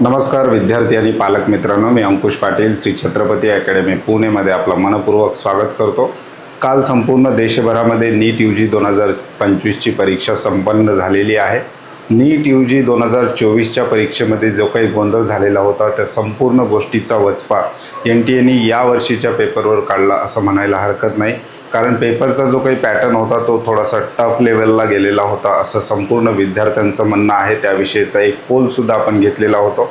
नमस्कार विद्यार्थी आणि पालक मित्रांनो, मी अंकुश पाटील श्री छत्रपती अकॅडमी पुणेमध्ये आपलं मनपूर्वक स्वागत करतो। काल संपूर्ण देशभरामध्ये नीट यूजी 2025 ची परीक्षा संपन्न झालेली आहे। नीट यूजी 2024च्या परीक्षेमध्ये जो काही गोंधळ झालेला होता त्या संपूर्ण गोष्टीचा वचपा एनटीएने या वर्षीच्या पेपरवर काढला असं म्हणायला हरकत नाही, कारण पेपरचा जो काही पॅटर्न होता तो थोडासा टफ लेवलला गेलेला होता असं संपूर्ण विद्यार्थ्यांचं म्हणणं आहे। त्याविषयीचा एक पोल सुद्धा आपण घेतलेला होता।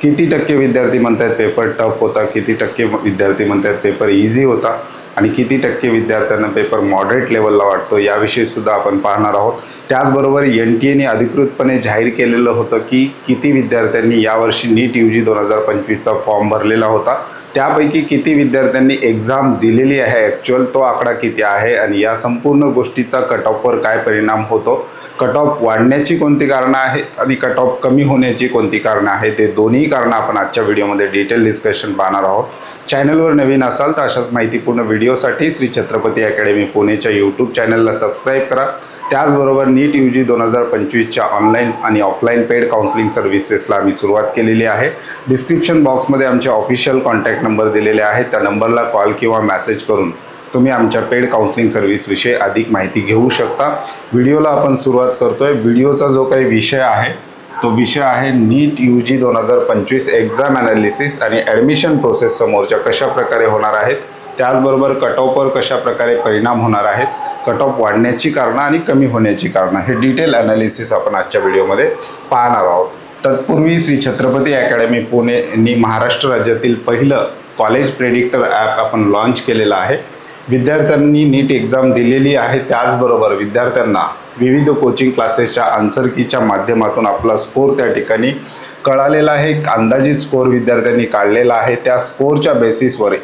किती टक्के विद्यार्थी म्हणतात पेपर टफ होता, किती टक्के विद्यार्थी म्हणतात पेपर इझी होता आणि किती टक्के विद्यार्थ्यांना पेपर मॉडरेट लेवलला वाटतो याविषयी सुद्धा आपण पाहणार आहोत। त्याचबरोबर एनटीएने अधिकृतपणे जाहीर केलेलं होतं की किती विद्यार्थ्यांनी यावर्षी नीट यूजी 2025चा फॉर्म भरलेला होता, त्यापैकी किती विद्यार्थ्यांनी एग्जाम दिलेली आहे, ॲक्च्युअल तो आकडा किती आहे आणि या संपूर्ण गोष्टीचा कट ऑफवर काय परिणाम होतो, कट ऑफ वाढण्याची कोणती कारणं आहेत आणि कट ऑफ कमी होण्याची कोणती कारणं आहेत, ते दोन्ही कारणं आपण आजच्या व्हिडिओमध्ये डिटेल डिस्कशन पाहणार आहोत। चॅनलवर नवीन असाल तर अशाच माहितीपूर्ण व्हिडिओसाठी श्री छत्रपती अकॅडमी पुणेच्या यूट्यूब चॅनलला सबस्क्राईब करा। त्याचबरोबर नीट यूजी 2025च्या ऑनलाईन आणि ऑफलाईन पेड काउन्सिलिंग सर्व्हिसेसला आम्ही सुरुवात केलेली आहे। डिस्क्रिप्शन बॉक्समध्ये आमचे ऑफिशियल कॉन्टॅक्ट नंबर दिलेले आहेत, त्या नंबरला कॉल किंवा मेसेज करून तुम्ही आमच्या पेड काउन्सिलिंग सर्व्हिसविषयी अधिक माहिती घेऊ शकता। व्हिडिओला आपण सुरुवात करतोय। व्हिडिओचा जो काही विषय आहे तो विषय आहे नीट यूजी 2025 एक्झाम ॲनालिसिस आणि ॲडमिशन प्रोसेस समोरच्या कशा प्रकारे होणार आहेत, त्याचबरोबर कट ऑफवर कशा प्रकारे परिणाम होणार आहेत, कट ऑफ वाढण्याची कारणं आणि कमी होण्याची कारणं, हे डिटेल ॲनालिसिस आपण आजच्या व्हिडिओमध्ये पाहणार आहोत। तत्पूर्वी श्री छत्रपती अकॅडमी पुणेनी महाराष्ट्र राज्यातील पहिलं कॉलेज प्रेडिक्टर ॲप आपण लॉन्च केलेलं आहे। विद्यार्थ्यांनी नीट एक्झाम दिलेली आहे, त्याचबरोबर विद्यार्थ्यांना विविध कोचिंग क्लासेसच्या आन्सर कीच्या माध्यमातून आपला स्कोर त्या ठिकाणी कळालेला आहे। एक अंदाजित स्कोर विद्यार्थ्यांनी काढलेला आहे। त्या स्कोरच्या बेसिसवर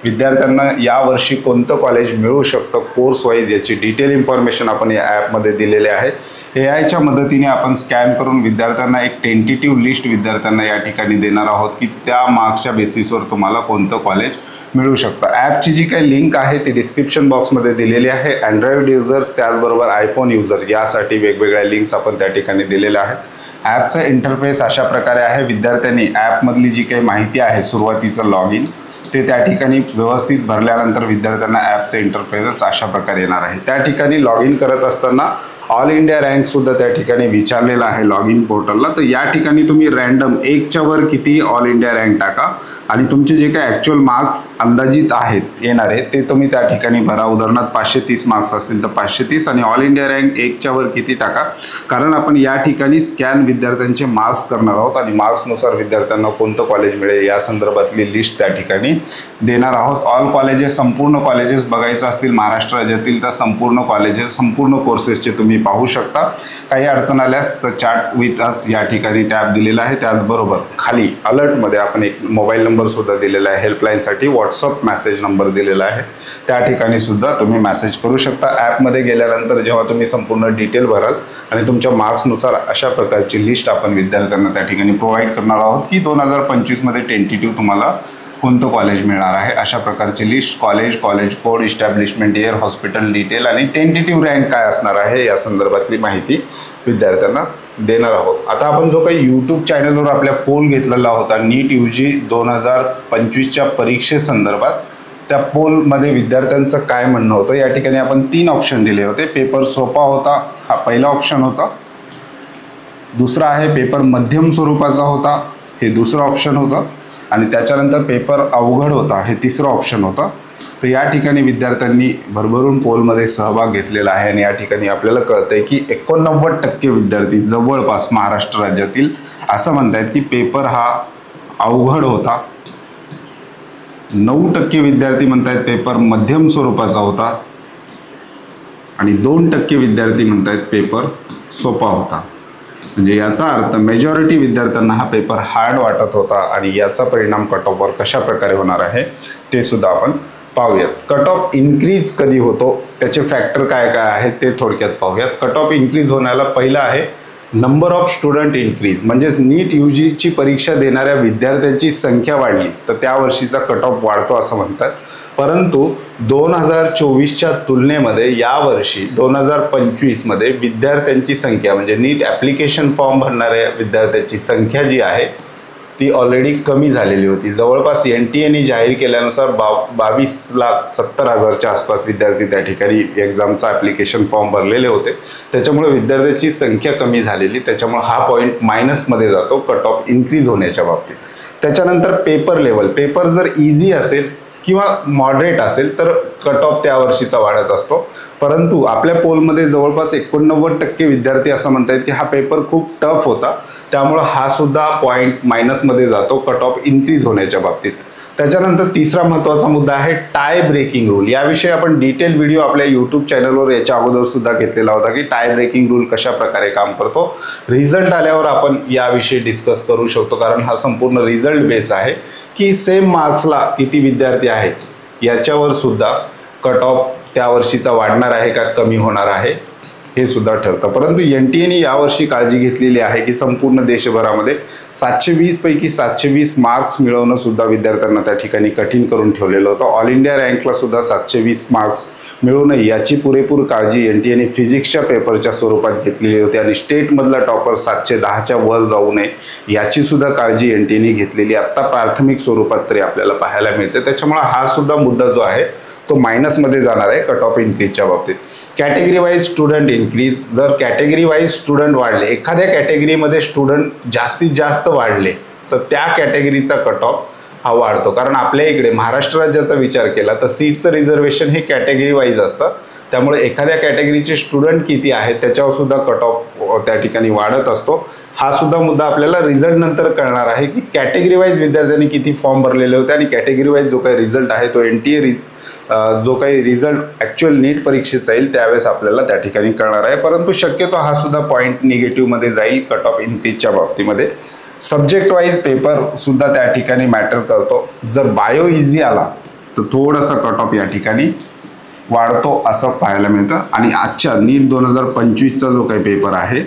विद्यार्थ्यांना यावर्षी कोणतं कॉलेज मिळू शकतं कोर्स वाईज याची डिटेल इन्फॉर्मेशन आपण या ॲपमध्ये दिलेले आहे। एआयच्या मदतीने आपण स्कॅन करून विद्यार्थ्यांना एक टेंटेटिव्ह लिस्ट विद्यार्थ्यांना या ठिकाणी देणार आहोत की त्या मार्क्सच्या बेसिसवर तुम्हाला कोणतं कॉलेज मिळू शकतं। ॲपची जी काही लिंक आहे ती डिस्क्रिप्शन बॉक्समध्ये दिलेली आहे। अँड्रॉइड युजर्स त्याचबरोबर आयफोन युजर यासाठी वेगवेगळ्या लिंक्स आपण त्या ठिकाणी दिलेल्या आहेत। ॲपचा इंटरफेस अशा प्रकारे आहे। विद्यार्थ्यांनी ॲपमधली जी काही माहिती आहे सुरुवातीचं लॉग इन ते त्या ठिकाणी व्यवस्थित भरल्यानंतर विद्यार्थ्यांना ॲपचं इंटरफेस अशा प्रकारे येणार आहे। त्या ठिकाणी लॉग इन करत असताना ऑल इंडिया रँकसुद्धा त्या ठिकाणी विचारलेला आहे लॉग इन पोर्टलला। तर या ठिकाणी तुम्ही रँडम 1च्या वर किती ऑल इंडिया रँक टाका आणि तुमचे जे काही ॲक्च्युअल मार्क्स अंदाजित आहेत येणारे ते तुम्ही त्या ठिकाणी भरा। उदाहरणार्थ 530 मार्क्स असतील तर 530 आणि ऑल इंडिया रँक 1च्या वर किती टाका, कारण आपण या ठिकाणी स्कॅन विद्यार्थ्यांचे मार्क्स करणार आहोत आणि मार्क्सनुसार विद्यार्थ्यांना कोणतं कॉलेज मिळेल या संदर्भातली लिस्ट त्या ठिकाणी देणार आहोत। ऑल कॉलेजेस संपूर्ण कॉलेजेस बघायचं असतील महाराष्ट्र राज्यातील तर संपूर्ण कॉलेजेस संपूर्ण कोर्सेसचे तुम्ही पाहू शकता। काही अडचण आल्यास तर चॅट विथ अस या ठिकाणी टॅब दिलेला आहे। त्याचबरोबर खाली अलर्टमध्ये आपण एक मोबाईल नंबर सुद्धा दिलेला आहे हेल्पलाईनसाठी, व्हॉट्सअप मेसेज नंबर दिलेला आहे, त्या ठिकाणी सुद्धा तुम्ही मेसेज करू शकता। ॲपमध्ये गेल्यानंतर जेव्हा तुम्ही संपूर्ण डिटेल भराल आणि तुमच्या मार्क्सनुसार अशा प्रकारची लिस्ट आपण विद्यार्थ्यांना त्या ठिकाणी प्रोव्हाइड करणार आहोत की 2025मध्ये टेंटेटिव्ह तुम्हाला कोणतं कॉलेज मिळणार आहे अशा प्रकारची list, college code, establishment year, hospital detail आणि टेंटेटिव्ह रँक काय असणार आहे या संदर्भातली माहिती विद्यार्थ्यांना देणार आहोत। आता आपण जो काही यूट्यूब चॅनलवर आपल्या पोल घेतलेला होता नीट यूजी 2025च्या परीक्षेसंदर्भात, त्या पोलमध्ये विद्यार्थ्यांचं काय म्हणणं होतं या ठिकाणी आपण 3 ऑप्शन दिले होते। पेपर सोपा होता हा पहिला ऑप्शन होता, दुसरा आहे पेपर मध्यम स्वरूपाचा होता हे दुसरं ऑप्शन होतं आणि त्याच्यानंतर पेपर अवघड होता हे तिसरं ऑप्शन होतं। तर या ठिकाणी विद्यार्थ्यांनी भरभरून पोलमध्ये सहभाग घेतलेला आहे आणि या ठिकाणी आपल्याला कळतंय की 89% विद्यार्थी जवळपास महाराष्ट्र राज्यातील असं म्हणतायत की पेपर हा अवघड होता, 9% विद्यार्थी म्हणतायत पेपर मध्यम स्वरूपाचा होता आणि 2% विद्यार्थी म्हणतायत पेपर सोपा होता। म्हणजे याचा अर्थ मेजॉरिटी विद्यार्थ्यांना हा पेपर हार्ड वाटत होता आणि याचा परिणाम कट ऑफवर कशा प्रकारे होणार आहे ते सुद्धा आपण पाहूयात। कट ऑफ इन्क्रीज कधी होतो त्याचे फॅक्टर काय काय आहेत ते थोडक्यात पाहूयात। कट ऑफ इन्क्रीज होण्याला पहिलं आहे नंबर ऑफ स्टुडंट इन्क्रीज, म्हणजेच नीट यूजीची परीक्षा देणाऱ्या विद्यार्थ्यांची संख्या वाढली तर त्या वर्षीचा कट ऑफ वाढतो असं म्हणतात। परंतु 2024च्या तुलनेमध्ये यावर्षी 2025मध्ये विद्यार्थ्यांची संख्या म्हणजे नीट ॲप्लिकेशन फॉर्म भरणाऱ्या विद्यार्थ्यांची संख्या जी आहे ती ऑलरेडी कमी झालेली होती. जवळपास NTA जाहीर केल्यानुसार 22,70,000च्या आसपास विद्यार्थी त्या ठिकाणी एक्झामचा ॲप्लिकेशन फॉर्म भरलेले होते. त्याच्यामुळे विद्यार्थ्यांची संख्या कमी झालेली, त्याच्यामुळे हा पॉईंट मायनसमध्ये जातो कट ऑफ इन्क्रीज होण्याच्या बाबतीत. त्याच्यानंतर पेपर लेवल, पेपर जर इझी असेल किंवा मॉडरेट असेल तर कट ऑफ त्या वर्षीचा वाढत असतो. परंतु आपल्या पोलमध्ये जवळपास 89% विद्यार्थी असं म्हणतात की हा पेपर खूप टफ होता, त्यामुळं हा सुद्धा पॉईंट मायनसमध्ये जातो कट ऑफ इन्क्रीज होण्याच्या बाबतीत. त्याच्यानंतर तिसरा महत्त्वाचा मुद्दा आहे टाय ब्रेकिंग रूल. याविषयी आपण डिटेल व्हिडिओ आपल्या यूट्यूब चॅनलवर याच्या अगोदर सुद्धा घेतलेला होता की टाय ब्रेकिंग रूल कशा प्रकारे काम करतो. रिझल्ट आल्यावर आपण याविषयी डिस्कस करू शकतो, कारण हा संपूर्ण रिझल्ट बेस आहे की सेम मार्क्सला किती विद्यार्थी आहेत याच्यावर सुद्धा कट ऑफ त्या वर्षीचा वाढणार आहे का कमी होणार आहे हे सुद्धा ठरतं. परंतु NTAने यावर्षी काळजी घेतलेली आहे की संपूर्ण देशभरामध्ये 720 पैकी 720 मार्क्स मिळवणं सुद्धा विद्यार्थ्यांना त्या ठिकाणी कठीण करून ठेवलेलं होतं. ऑल इंडिया रँकला सुद्धा 720 मार्क्स मिळवणं याची पुरेपूर काळजी NTAने फिजिक्सच्या पेपरच्या स्वरूपात घेतलेली होती आणि स्टेटमधला टॉपर 710च्या वर जाऊ नये याची सुद्धा काळजी NTAने घेतलेली आत्ता प्राथमिक स्वरूपात तरी आपल्याला पाहायला मिळते. त्याच्यामुळे हा सुद्धा मुद्दा जो आहे तो मायनसमध्ये जाणार आहे कट ऑफ इन्क्रीजच्या बाबतीत. कॅटेगरी वाईज स्टुडंट इन्क्रीज, जर कॅटेगरी वाईज स्टुडंट वाढले, एखाद्या कॅटेगरीमध्ये स्टुडंट जास्तीत जास्त वाढले तर त्या कॅटेगरीचा कट ऑफ हा वाढतो. कारण आपल्या इकडे महाराष्ट्र राज्याचा विचार केला तर सीटचं रिझर्वेशन हे कॅटेगरी वाईज असतं, त्यामुळे एखाद्या कॅटेगरीचे स्टुडंट किती आहेत त्याच्यावर सुद्धा कट ऑफ त्या ठिकाणी वाढत असतो. हा सुद्धा मुद्दा आपल्याला रिझल्ट नंतर कळणार आहे की कॅटेगरी वाईज विद्यार्थ्यांनी किती फॉर्म भरलेले होते आणि कॅटेगरी वाईज जो काही रिझल्ट आहे तो NTA जो काही रिझल्ट ॲक्च्युअल नीट परीक्षेचा येईल त्यावेळेस आपल्याला त्या ठिकाणी कळणार आहे. परंतु शक्यतो हा सुद्धा पॉईंट निगेटिव्हमध्ये जाईल कट ऑफ इन्क्रीजच्या बाबतीमध्ये. सब्जेक्ट वाईज पेपर सुद्धा त्या ठिकाणी मॅटर करतो. जर बायो इझी आला तर थोडासा कट ऑफ या ठिकाणी वाढतो असं पाहायला मिळतं. आणि आजच्या नीट 2025चा जो काही पेपर आहे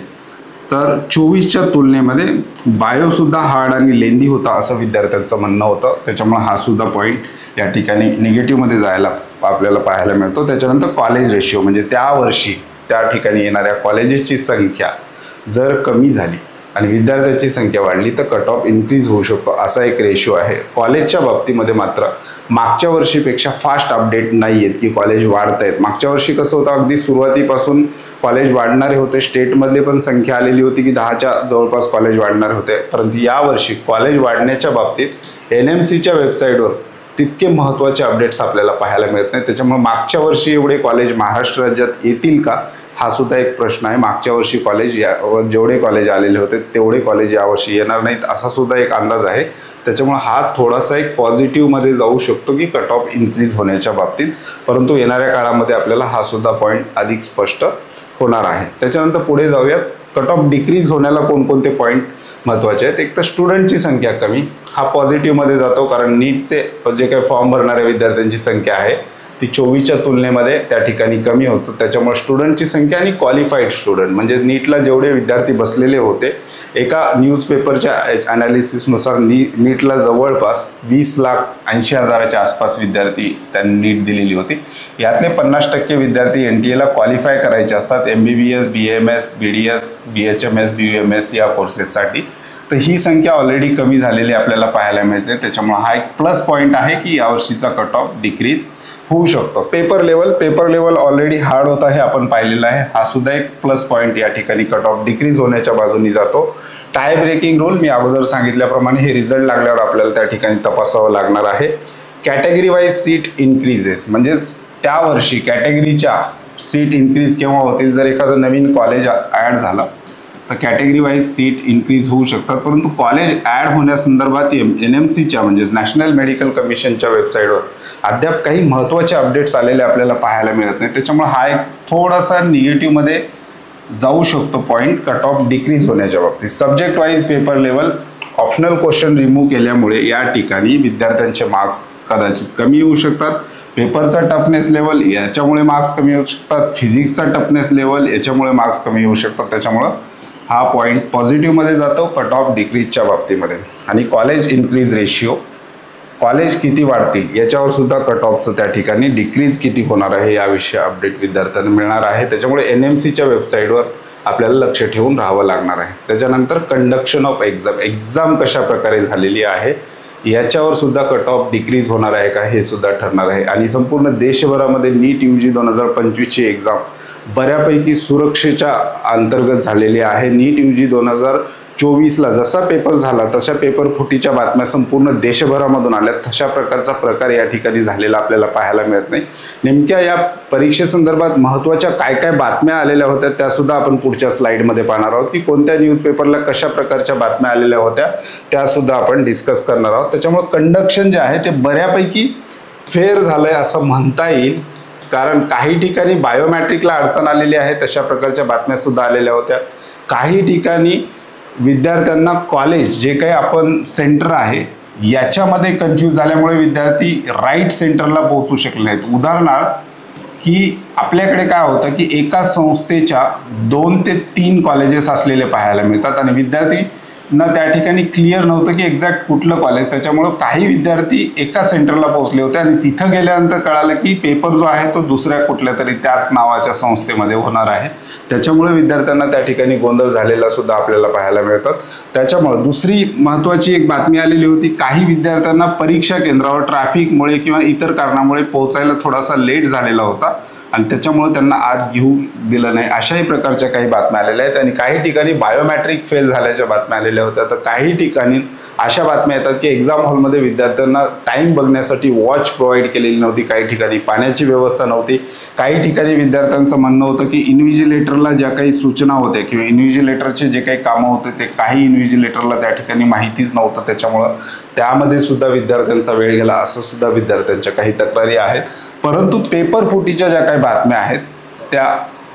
तर 24च्या तुलनेमध्ये बायोसुद्धा हार्ड आणि लेंदी होता असं विद्यार्थ्यांचं म्हणणं होतं. त्याच्यामुळे हा सुद्धा पॉईंट या ठिकाणी निगेटिव्हमध्ये जायला आपल्याला पाहायला मिळतो. त्याच्यानंतर कॉलेज रेशिओ, म्हणजे त्या वर्षी त्या ठिकाणी येणाऱ्या कॉलेजेसची संख्या जर कमी झाली आणि विद्यार्थ्यांची संख्या वाढली तर कट ऑफ इन्क्रीज होऊ शकतो असा एक रेशिओ आहे. कॉलेजच्या बाबतीमध्ये मात्र मागच्या वर्षीपेक्षा फास्ट अपडेट नाही आहेत की कॉलेज वाढत आहेत. मागच्या वर्षी कसं होतं, अगदी सुरुवातीपासून कॉलेज वाढणारे होते, स्टेटमधले पण संख्या आलेली होती की 10च्या जवळपास कॉलेज वाढणारे होते. परंतु यावर्षी कॉलेज वाढण्याच्या बाबतीत NMCच्या वेबसाईटवर तितके महत्त्वाचे अपडेट्स आपल्याला पाहायला मिळत नाही. त्याच्यामुळे मागच्या वर्षी एवढे कॉलेज महाराष्ट्र राज्यात येतील का हा सुद्धा एक प्रश्न आहे. मागच्या वर्षी कॉलेज जेवढे कॉलेज आलेले होते तेवढे कॉलेज यावर्षी येणार नाहीत असा सुद्धा एक अंदाज आहे. त्याच्यामुळे हा थोडासा एक पॉझिटिव्हमध्ये जाऊ शकतो की कट ऑफ इन्क्रीज होण्याच्या बाबतीत. परंतु येणाऱ्या काळामध्ये आपल्याला हा सुद्धा पॉईंट अधिक स्पष्ट होणार आहे. त्याच्यानंतर पुढे जाऊयात. कट ऑफ डिक्रीज होण्याला कोणकोणते पॉईंट महत्त्वाचे आहेत. एक तर स्टुडंटची संख्या कमी, हा पॉझिटिव्हमध्ये जातो, कारण नीटचे जे काही फॉर्म भरणाऱ्या विद्यार्थ्यांची संख्या आहे ती 24च्या तुलनेमध्ये त्या ठिकाणी कमी होतो. त्याच्यामुळे स्टुडंटची संख्या आणि क्वालिफाईड स्टुडंट म्हणजे नीटला जेवढे विद्यार्थी बसलेले होते, एका न्यूजपेपरच्या ॲनालिसिसनुसार नीटला जवळपास 20,80,000च्या आसपास विद्यार्थी त्यांनी नीट दिलेली होती. यातले 50% विद्यार्थी NTAला क्वालिफाय करायचे असतात MBBS, BAMS, BDS, BHMS, BUMS या कोर्सेससाठी. तर ही संख्या ऑलरेडी कमी झालेली आपल्याला पाहायला मिळते. त्याच्यामुळे हा एक प्लस पॉईंट आहे की यावर्षीचा कट ऑफ डिक्रीज होऊ शकतो. पेपर लेवल ऑलरेडी हार्ड होता हे आपण पाहिलेलं आहे. हा सुद्धा एक प्लस पॉईंट या ठिकाणी कट ऑफ डिक्रीज होण्याच्या बाजूनी जातो. टाय ब्रेकिंग रूल मी अगोदर सांगितल्याप्रमाणे हे रिझल्ट लागल्यावर आपल्याला त्या ठिकाणी तपासावं लागणार आहे. कॅटेगरी वाईज सीट इन्क्रीजेस, म्हणजेच त्या वर्षी कॅटेगरीच्या सीट इन्क्रीज केव्हा होतील, जर एखादं नवीन कॉलेज ॲड झालं तर कॅटेगरी वाईज सीट इन्क्रीज होऊ शकतात. परंतु कॉलेज ॲड होण्यासंदर्भात NMCच्या म्हणजेच नॅशनल मेडिकल कमिशनच्या वेबसाईटवर अद्याप काही महत्त्वाचे अपडेट्स आलेले आपल्याला पाहायला मिळत नाही. त्याच्यामुळे हा एक थोडासा निगेटिव्हमध्ये जाऊ शकतो पॉईंट कट ऑफ डिक्रीज होण्याच्या बाबतीत. Subject wise paper level optional question remove केल्यामुळे या ठिकाणी विद्यार्थ्यांचे मार्क्स कदाचित कमी येऊ शकतात. पेपरचा टफनेस लेवल याच्यामुळे मार्क्स कमी येऊ शकतात. फिजिक्सचा टफनेस लेवल याच्यामुळे मार्क्स कमी येऊ शकतात. त्याच्यामुळं हा पॉईंट पॉझिटिव्हमध्ये जातो कट ऑफ डिक्रीजच्या बाबतीमध्ये. आणि कॉलेज इन्क्रीज रेशिओ, कॉलेज किती वाढतील याच्यावर सुद्धा कट ऑफचं त्या ठिकाणी डिक्रीज किती होणार आहे याविषयी अपडेट विद्यार्थ्यांना मिळणार आहे. त्याच्यामुळे NMCच्या वेबसाईटवर आपल्याला लक्ष ठेवून राहावं लागणार आहे. त्याच्यानंतर कंडक्शन ऑफ एक्झाम कशा प्रकारे झालेली आहे याच्यावर सुद्धा कट ऑफ डिक्रीज होणार आहे का हे सुद्धा ठरणार आहे. आणि संपूर्ण देशभरामध्ये नीट UG 2025ची एक्झाम बऱ्यापैकी सुरक्षेच्या अंतर्गत झालेली आहे. नीट UG 2024ला जसा पेपर झाला तशा पेपर फुटीच्या बातम्या संपूर्ण देशभरामधून आल्या, तशा प्रकारचा प्रकार या ठिकाणी झालेला आपल्याला पाहायला मिळत नाही. नेमक्या या परीक्षेसंदर्भात महत्त्वाच्या काय काय बातम्या आलेल्या होत्या त्यासुद्धा आपण पुढच्या स्लाईडमध्ये पाहणार आहोत, की कोणत्या न्यूजपेपरला कशा प्रकारच्या बातम्या आलेल्या होत्या त्यासुद्धा आपण डिस्कस करणार आहोत. त्याच्यामुळे कंडक्शन जे आहे ते बऱ्यापैकी फेअर झालंय असं म्हणता येईल, कारण काही ठिकाणी बायोमॅट्रिकला अडचण आलेली आहे तशा प्रकारच्या बातम्या सुद्धा आलेल्या होत्या. काही ठिकाणी विद्यार्थ्यांना कॉलेज जे काही आपण सेंटर आहे याच्यामध्ये कन्फ्यूज झाल्यामुळे विद्यार्थी राईट सेंटरला पोहोचू शकले नाहीत. उदाहरणार्थ की आपल्याकडे काय होतं की एका संस्थेच्या 2 ते 3 कॉलेजेस असलेले पाहायला मिळतात आणि विद्यार्थी ना त्या ठिकाणी क्लिअर नव्हतं की एक्झॅक्ट कुठलं कॉलेज. त्याच्यामुळं काही विद्यार्थी एका सेंटरला पोहोचले होते आणि तिथं गेल्यानंतर कळालं की पेपर जो आहे तो दुसऱ्या कुठल्या तरी त्याच नावाच्या संस्थेमध्ये होणार आहे. त्याच्यामुळे विद्यार्थ्यांना त्या ठिकाणी गोंधळ झालेला सुद्धा आपल्याला पाहायला मिळतात. त्याच्यामुळे दुसरी महत्त्वाची एक बातमी आलेली होती, काही विद्यार्थ्यांना परीक्षा केंद्रावर ट्रॅफिकमुळे किंवा इतर कारणामुळे पोहोचायला थोडासा लेट झालेला होता आणि त्याच्यामुळे त्यांना आत घेऊ दिलं नाही, अशाही प्रकारच्या काही बातम्या आलेल्या आहेत. आणि काही ठिकाणी बायोमॅट्रिक फेल झाल्याच्या बातम्या आलेल्या होत्या. तर काही ठिकाणी अशा बातम्या येतात की एक्झाम हॉलमध्ये विद्यार्थ्यांना टाईम बघण्यासाठी वॉच प्रोव्हाइड केलेली नव्हती, काही ठिकाणी पाण्याची व्यवस्था नव्हती, काही ठिकाणी विद्यार्थ्यांचं म्हणणं होतं की इन्व्हिजिलेटरला ज्या काही सूचना होत्या किंवा इन्व्हिजिलेटरचे जे काही कामं होते ते काही इन्व्हिजिलेटरला त्या ठिकाणी माहितीच नव्हतं, त्याच्यामुळं त्यामध्ये सुद्धा विद्यार्थ्यांचा वेळ गेला, असं सुद्धा विद्यार्थ्यांच्या काही तक्रारी आहेत. परंतु पेपर फुटीच्या ज्या काही बातम्या आहेत त्या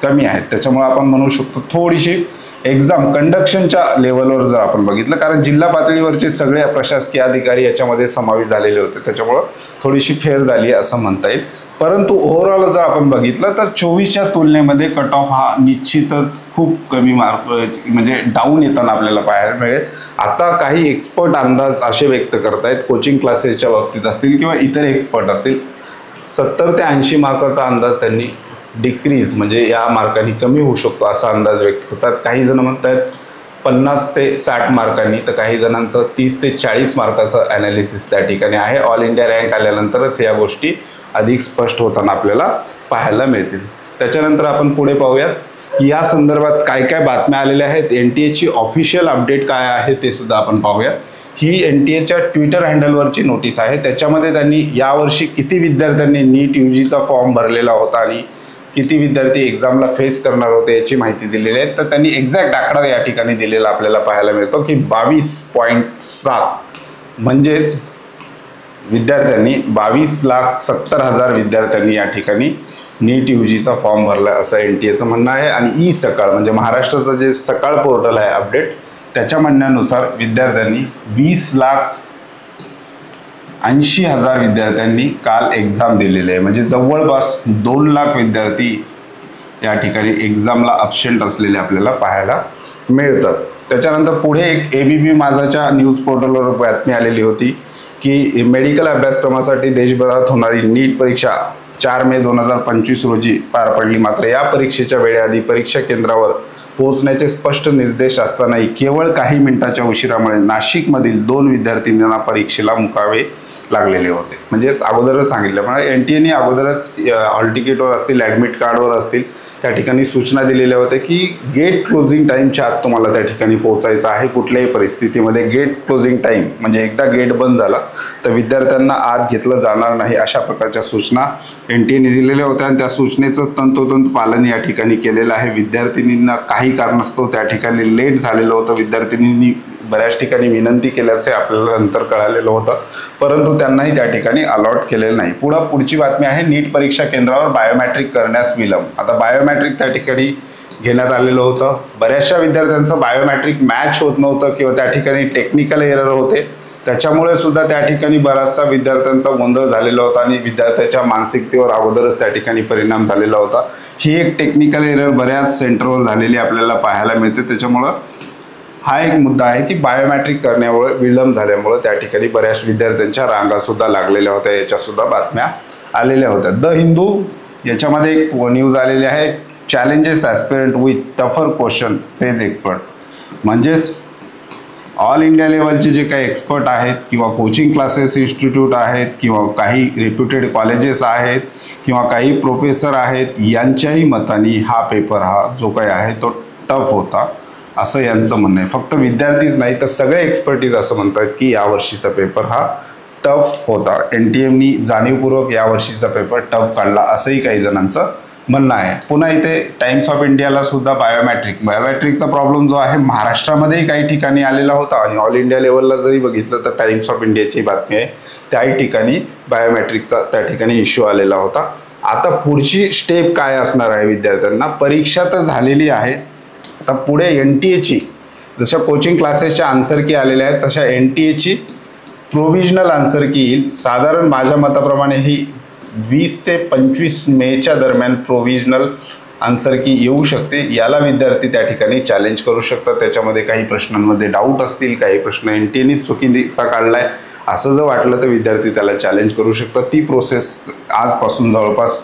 कमी आहेत. त्याच्यामुळे आपण म्हणू शकतो थोडीशी एक्झाम कंडक्शनच्या लेवलवर जर आपण बघितलं, कारण जिल्हा पातळीवरचे सगळे प्रशासकीय अधिकारी याच्यामध्ये समावेश झालेले होते, त्याच्यामुळं थोडीशी फेर झाली असं म्हणता येईल. परंतु ओव्हरऑल जर आपण बघितलं तर 24च्या तुलनेमध्ये कट ऑफ हा निश्चितच खूप कमी मार्क म्हणजे डाऊन येताना आपल्याला पाहायला मिळेल. आता काही एक्सपर्ट अंदाज असे व्यक्त करतायत, कोचिंग क्लासेसच्या बाबतीत असतील किंवा इतर एक्सपर्ट असतील, 70 ते 80 मार्काचा अंदाज त्यांनी डिक्रीज म्हणजे या मार्कांनी कमी होऊ शकतो असा अंदाज व्यक्त करतात. काही जण म्हणतात 50 ते 60 मार्कांनी, तर काही जणांचं 30 ते 40 मार्काचं ॲनालिसिस त्या ठिकाणी आहे. ऑल इंडिया रँक आल्यानंतरच या गोष्टी अधिक स्पष्ट होताना आपल्याला पाहायला मिळतील. त्याच्यानंतर आपण पुढे पाहूयात की या संदर्भात काय काय बातम्या आलेल्या आहेत. NTA ऑफिशियल अपडेट काय आहे ते सुद्धा आपण पाहूयात. ही NTA ट्विटर हँडलवरची नोटीस आहे. त्याच्यामध्ये त्यांनी यावर्षी किती विद्यार्थ्यांनी नीट UGचा फॉर्म भरलेला होता आणि किती विद्यार्थी एक्झामला फेस करणार होते याची माहिती दिलेली आहे. तर त्यांनी एक्झॅक्ट आकडा या ठिकाणी दिलेला आपल्याला पाहायला मिळतो की 22.7 म्हणजेच विद्यार्थ्यांनी 22,70,000 विद्यार्थ्यांनी या ठिकाणी नीट UGचा फॉर्म भरला असं NTAचं म्हणणं आहे. आणि सकाळ म्हणजे महाराष्ट्राचं जे सकाळ पोर्टल आहे अपडेट, त्याच्या म्हणण्यानुसार विद्यार्थ्यांनी 20,80,000 विद्यार्थ्यांनी काल एक्झाम दिलेली आहे. म्हणजे जवळपास 2 लाख विद्यार्थी या ठिकाणी एक्झामला अबसेंट असलेले आपल्याला पाहायला मिळतात. त्याच्यानंतर पुढे एक ABP माझाच्या न्यूज पोर्टलवर बातमी आलेली होती की मेडिकल अभ्यासक्रमासाठी देशभरात होणारी नीट परीक्षा 4 मे 2025 रोजी पार पडली. मात्र या परीक्षेच्या वेळेआधी परीक्षा केंद्रावर पोहोचण्याचे स्पष्ट निर्देश असतानाही केवळ काही मिनिटाच्या उशिरामुळे नाशिकमधील 2 विद्यार्थिनींना परीक्षेला मुकावे लागलेले होते. म्हणजेच अगोदरच सांगितलं, म्हणजे NTAने अगोदरच हॉल तिकीटवर असतील, ॲडमिट कार्डवर असतील, त्या ठिकाणी सूचना दिलेल्या होत्या की गेट क्लोजिंग टाईमच्या आत तुम्हाला त्या ठिकाणी पोहोचायचं आहे. कुठल्याही परिस्थितीमध्ये गेट क्लोजिंग टाईम म्हणजे एकदा गेट बंद झाला तर विद्यार्थ्यांना आत घेतलं जाणार नाही, अशा प्रकारच्या सूचना NTAने दिलेल्या होत्या आणि त्या सूचनेचं तंतोतंत पालन या ठिकाणी केलेलं आहे. विद्यार्थिनींना काही कारणास्तव त्या ठिकाणी लेट झालेलं होतं. विद्यार्थिनींनी बऱ्याच ठिकाणी विनंती केल्याचे आपल्याला नंतर कळालेलं होतं, परंतु त्यांनाही त्या ठिकाणी अलॉट केलेलं नाही. पुढची बातमी आहे नीट परीक्षा केंद्रावर बायोमॅट्रिक करण्यास विलंब. आता बायोमॅट्रिक त्या ठिकाणी घेण्यात आलेलं होतं. बऱ्याचशा विद्यार्थ्यांचं बायोमॅट्रिक मॅच होत नव्हतं किंवा त्या ठिकाणी टेक्निकल एरर होते, त्याच्यामुळे सुद्धा त्या ठिकाणी बराचसा विद्यार्थ्यांचा गोंधळ झालेला होता आणि विद्यार्थ्याच्या मानसिकतेवर अगोदरच त्या ठिकाणी परिणाम झालेला होता. ही एक टेक्निकल एरर बऱ्याच सेंटरवर झालेली आपल्याला पाहायला मिळते. त्याच्यामुळं हा एक मुद्दा आहे की बायोमॅट्रिक करण्यामुळे विलंब झाल्यामुळे त्या ठिकाणी बऱ्याच विद्यार्थ्यांच्या रांगा सुद्धा लागलेल्या होत्या, याच्या सुद्धा बातम्या आलेल्या होत्या. द हिंदू याच्यामध्ये एक न्यूज आलेली आहे. challenges aspirant with tougher question says expert। म्हणजेच ऑल इंडिया लेवलचे जे काही एक्सपर्ट आहेत किंवा कोचिंग क्लासेस इन्स्टिट्यूट आहेत किंवा काही रेप्युटेड कॉलेजेस आहेत किंवा काही प्रोफेसर आहेत यांच्याही मताने हा पेपर हा जो काही आहे तो टफ होता असं यांचं म्हणणं आहे। फक्त विद्यार्थीच नाही तर सगळे एक्सपर्टीज असं म्हणतात की यावर्षीचा पेपर हा टफ होता। NTMनी जाणीवपूर्वक यावर्षीचा पेपर टफ काढला असंही काही जणांचं म्हणणं आहे। पुन्हा इथे टाइम्स ऑफ इंडियाला सुद्धा बायोमॅट्रिकचा प्रॉब्लेम जो आहे महाराष्ट्रामध्येही काही ठिकाणी आलेला होता आणि ऑल इंडिया लेवलला जरी बघितलं तर टाइम्स ऑफ इंडियाची बातमी आहे त्याही ठिकाणी बायोमॅट्रिकचा त्या ठिकाणी इश्यू आलेला होता। आता पुढची स्टेप काय असणार आहे विद्यार्थ्यांना, परीक्षा तर झालेली आहे, आता पुढे NTA जशा कोचिंग क्लासेसच्या आन्सर की आलेल्या आहेत तशा NTA प्रोव्हिजनल आन्सर की येईल। साधारण माझ्या मताप्रमाणे ही 20 ते 25 मेच्या दरम्यान प्रोव्हिजनल आन्सर की येऊ शकते। याला विद्यार्थी त्या ठिकाणी चॅलेंज करू शकतात। त्याच्यामध्ये काही प्रश्नांमध्ये डाऊट असतील, काही प्रश्न NTAने चुकीचा काढलाय असं जर वाटलं तर विद्यार्थी त्याला चॅलेंज करू शकतात। ती प्रोसेस आजपासून जवळपास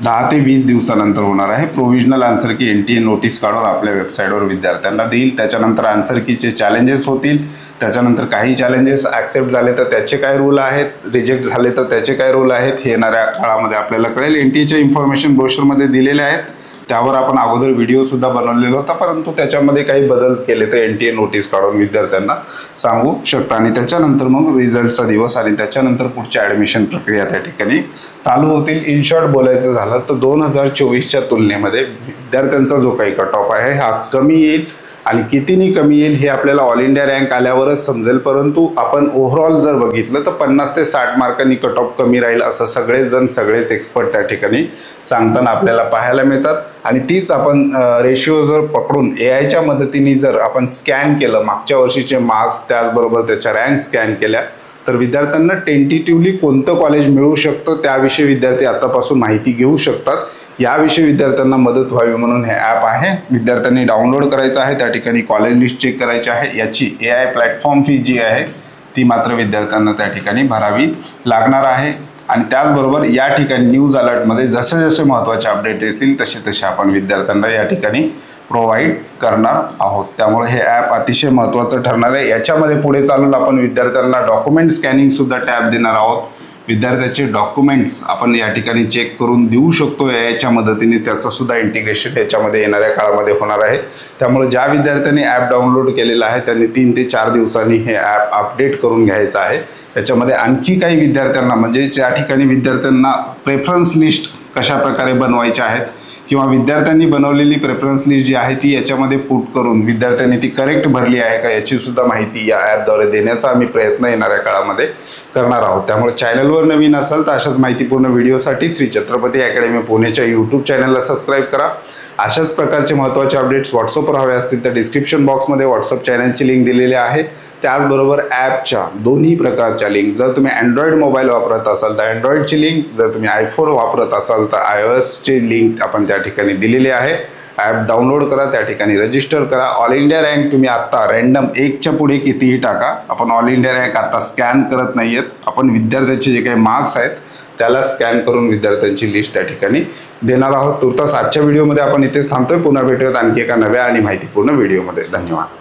10 ते 20 दिवसानंतर होणार आहे। प्रोव्हिजनल आन्सर की NTA नोटीस काढून आपल्या वेबसाईटवर विद्यार्थ्यांना देईल। त्याच्यानंतर आन्सर कीचे चॅलेंजेस होतील, त्याच्यानंतर काही चॅलेंजेस ॲक्सेप्ट झाले तर त्याचे काय रूल आहेत, रिजेक्ट झाले तर त्याचे काय रूल आहेत हे येणाऱ्या काळामध्ये आपल्याला कळेल। NTAच्या इन्फॉर्मेशन ब्रोशरमध्ये दिलेले आहेत, त्यावर आपण अगोदर व्हिडिओसुद्धा बनवलेला होता, परंतु त्याच्यामध्ये काही बदल केले तर NTA नोटीस काढून विद्यार्थ्यांना सांगू शकता आणि त्याच्यानंतर मग रिझल्टचा दिवस आणि त्याच्यानंतर पुढच्या ॲडमिशन प्रक्रिया त्या ठिकाणी चालू होतील। इन शॉर्ट बोलायचं झालं तर 2024च्या तुलनेमध्ये विद्यार्थ्यांचा जो काही कट ऑफ आहे हा कमी येईल आणि कितीनी कमी येईल हे आपल्याला ऑल इंडिया रँक आल्यावरच समजेल, परंतु आपण ओव्हरऑल जर बघितलं तर 50 ते 60 मार्कांनी कट ऑफ कमी राहील असं सगळेच एक्सपर्ट त्या ठिकाणी सांगताना आपल्याला पाहायला मिळतात। आणि तीच आपण रेशिओ जर पकडून AIच्या मदतीने जर आपण स्कॅन केलं मागच्या वर्षीचे मार्क्स त्याचबरोबर त्याच्या रँक स्कॅन केल्या तर विद्यार्थ्यांना टेंटेटिव्हली कोणतं कॉलेज मिळू शकतं त्याविषयी विद्यार्थी आतापासून माहिती घेऊ शकतात। याविषयी विद्यार्थ्यांना मदत व्हावी म्हणून हे ॲप आहे, विद्यार्थ्यांनी डाउनलोड करायचं आहे। त्या ठिकाणी कॉलेज लिस्ट चेक करायची आहे, याची AI प्लॅटफॉर्म फी जी आहे ती मात्र विद्यार्थ्यांना त्या ठिकाणी भरावी लागणार आहे। आणि त्याचबरोबर या ठिकाणी न्यूज अलर्टमध्ये जसे जसे महत्त्वाचे अपडेट असतील तसे तसे आपण विद्यार्थ्यांना या ठिकाणी प्रोव्हाइड करणार आहोत। त्यामुळे हे ॲप अतिशय महत्त्वाचं ठरणार आहे। याच्यामध्ये पुढे चालून आपण विद्यार्थ्यांना डॉक्युमेंट स्कॅनिंग सुद्धा टॅब देणार आहोत। विद्यार्थ्याचे डॉक्युमेंट्स आपण या ठिकाणी चेक करून देऊ शकतो याच्या मदतीने, त्याचं सुद्धा इंटिग्रेशन याच्यामध्ये येणाऱ्या काळामध्ये होणार आहे। त्यामुळे ज्या विद्यार्थ्यांनी ॲप डाउनलोड केलेलं आहे त्यांनी 3 ते 4 दिवसांनी हे ॲप अपडेट करून घ्यायचं आहे। त्याच्यामध्ये आणखी काही विद्यार्थ्यांना म्हणजे ज्या ठिकाणी विद्यार्थ्यांना प्रेफरन्स लिस्ट कशा प्रकारे बनवायच्या आहेत किंवा विद्यार्थ्यांनी बनवलेली प्रेफरन्स लिस्ट जी आहे ती याच्यामध्ये पुट करून विद्यार्थ्यांनी ती करेक्ट भरली आहे का याची सुद्धा माहिती या ॲपद्वारे देण्याचा आम्ही प्रयत्न येणाऱ्या काळामध्ये करणार आहोत। त्यामुळे चॅनलवर नवीन असाल तर अशाच माहितीपूर्ण व्हिडिओसाठी श्री छत्रपती अकॅडमी पुणेच्या यूट्यूब चॅनलला सबस्क्राईब करा। अशाच प्रकारचे महत्त्वाचे अपडेट्स व्हॉट्सअपवर हवे असतील तर डिस्क्रिप्शन बॉक्समध्ये व्हॉट्सअप चॅनलची लिंक दिलेली आहे, त्याचबरोबर ॲपच्या दोन्ही प्रकारच्या लिंक, जर तुम्ही अँड्रॉइड मोबाईल वापरत असाल तर अँड्रॉइडची लिंक, जर तुम्ही आयफोन वापरत असाल तर iOSची लिंक आपण त्या ठिकाणी दिलेली आहे। ॲप डाउनलोड करा, त्या ठिकाणी रजिस्टर करा। ऑल इंडिया रँक तुम्ही आत्ता रँडम 1च्या पुढे कितीही टाका, आपण ऑल इंडिया रँक आता स्कॅन करत नाही आहेत, आपण विद्यार्थ्याचे जे काही मार्क्स आहेत त्याला स्कॅन करून विद्यार्थ्यांची लिस्ट त्या ठिकाणी देणार आहोत। तुर्तास आजच्या व्हिडिओमध्ये आपण इथेच थांबतोय, पुन्हा भेटूयात आणखी एका नव्या आणि माहितीपूर्ण व्हिडिओमध्ये। धन्यवाद।